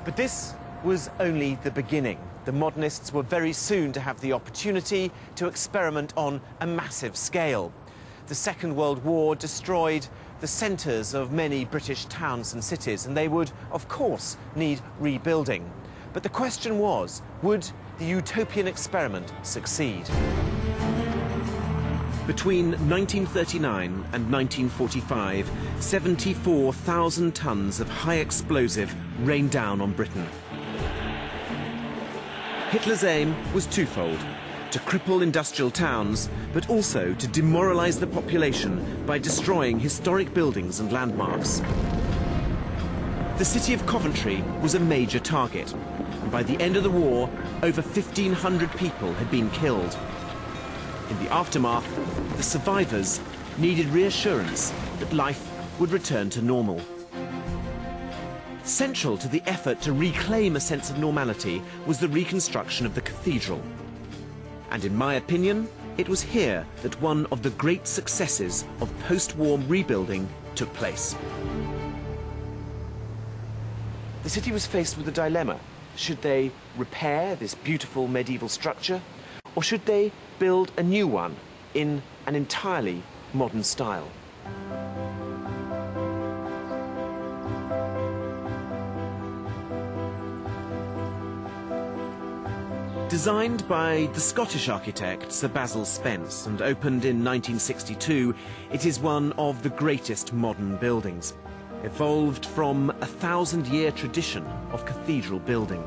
But this was only the beginning. The modernists were very soon to have the opportunity to experiment on a massive scale. The Second World War destroyed the centres of many British towns and cities, and they would, of course, need rebuilding. But the question was, would the utopian experiment succeed? Between 1939 and 1945, 74,000 tons of high explosive rained down on Britain. Hitler's aim was twofold: to cripple industrial towns, but also to demoralise the population by destroying historic buildings and landmarks. The city of Coventry was a major target, and by the end of the war, over 1,500 people had been killed. In the aftermath, the survivors needed reassurance that life would return to normal. Central to the effort to reclaim a sense of normality was the reconstruction of the cathedral. And in my opinion, it was here that one of the great successes of post-war rebuilding took place. The city was faced with a dilemma. Should they repair this beautiful medieval structure, or should they build a new one in an entirely modern style? Designed by the Scottish architect Sir Basil Spence and opened in 1962, it is one of the greatest modern buildings, evolved from a 1,000-year tradition of cathedral building.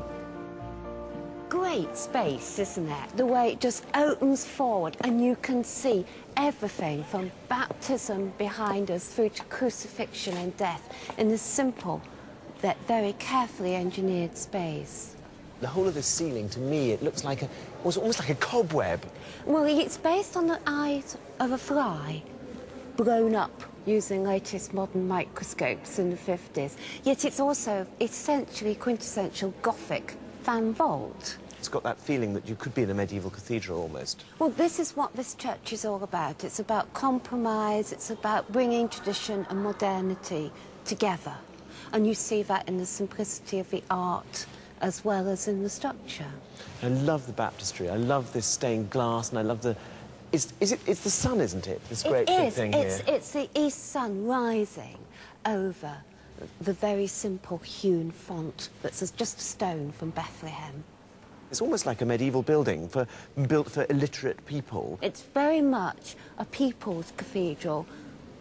Great space, isn't it? The way it just opens forward and you can see everything from baptism behind us through to crucifixion and death in this simple, that very carefully engineered space. The whole of this ceiling, to me, it looks like was almost like a cobweb. Well, it's based on the eyes of a fly, blown up using latest modern microscopes in the 50s. Yet it's also essentially quintessential Gothic fan vault. It's got that feeling that you could be in a medieval cathedral almost. Well, this is what this church is all about. It's about compromise, it's about bringing tradition and modernity together. And you see that in the simplicity of the art as well as in the structure. I love the baptistry, I love this stained glass, and I love the... It's the sun, isn't it? This great big thing here. It's the east sun rising over the very simple hewn font that's just a stone from Bethlehem. It's almost like a medieval building built for illiterate people. It's very much a people's cathedral.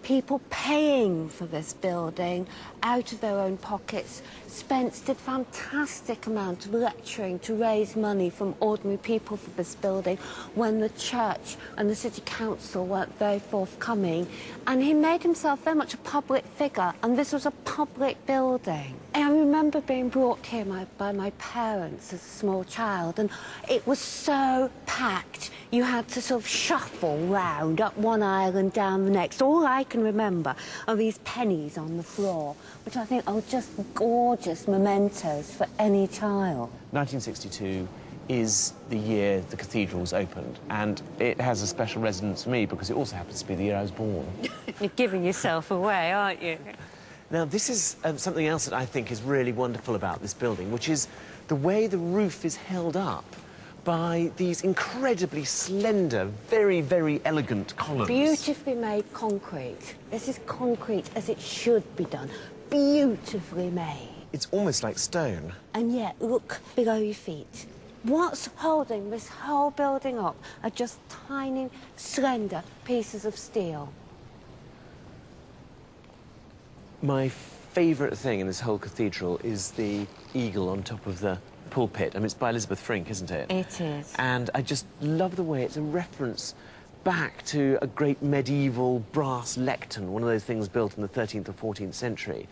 People paying for this building out of their own pockets. Spence did fantastic amount of lecturing to raise money from ordinary people for this building when the church and the city council weren't very forthcoming. And he made himself very much a public figure, and this was a public building. I remember being brought here by my parents as a small child, and it was so packed. You had to sort of shuffle round up one aisle and down the next. All I can remember are these pennies on the floor, which I think are just gorgeous mementos for any child. 1962 is the year the cathedral's opened, and it has a special resonance for me because it also happens to be the year I was born. You're giving yourself away, aren't you? Now, this is something else that I think is really wonderful about this building, which is the way the roof is held up by these incredibly slender, very, very elegant columns. Beautifully made concrete. This is concrete as it should be done. Beautifully made. It's almost like stone. And yet, look below your feet. What's holding this whole building up are just tiny, slender pieces of steel. My favourite thing in this whole cathedral is the eagle on top of the pulpit. I mean, it's by Elizabeth Frink, isn't it? It is. And I just love the way it's a reference back to a great medieval brass lectern, one of those things built in the 13th or 14th century.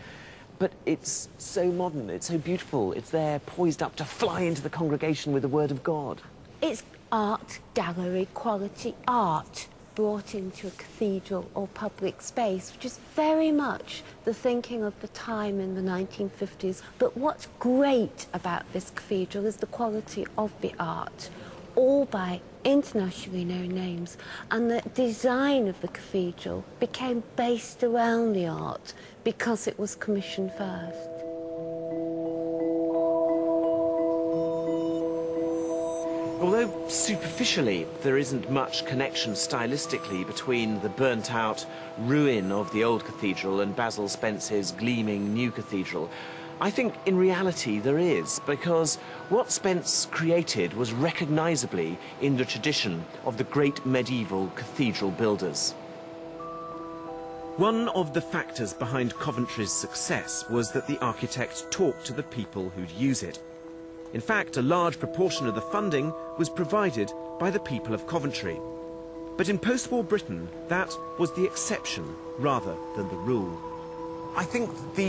But it's so modern, it's so beautiful. It's there, poised up to fly into the congregation with the word of God. It's art gallery quality art brought into a cathedral or public space, which is very much the thinking of the time in the 1950s. But what's great about this cathedral is the quality of the art, all by internationally known names, and the design of the cathedral became based around the art because it was commissioned first. Although superficially there isn't much connection stylistically between the burnt-out ruin of the old cathedral and Basil Spence's gleaming new cathedral, I think in reality there is, because what Spence created was recognisably in the tradition of the great medieval cathedral builders. One of the factors behind Coventry's success was that the architect talked to the people who'd use it. In fact, a large proportion of the funding was provided by the people of Coventry. But in post-war Britain, that was the exception rather than the rule. I think the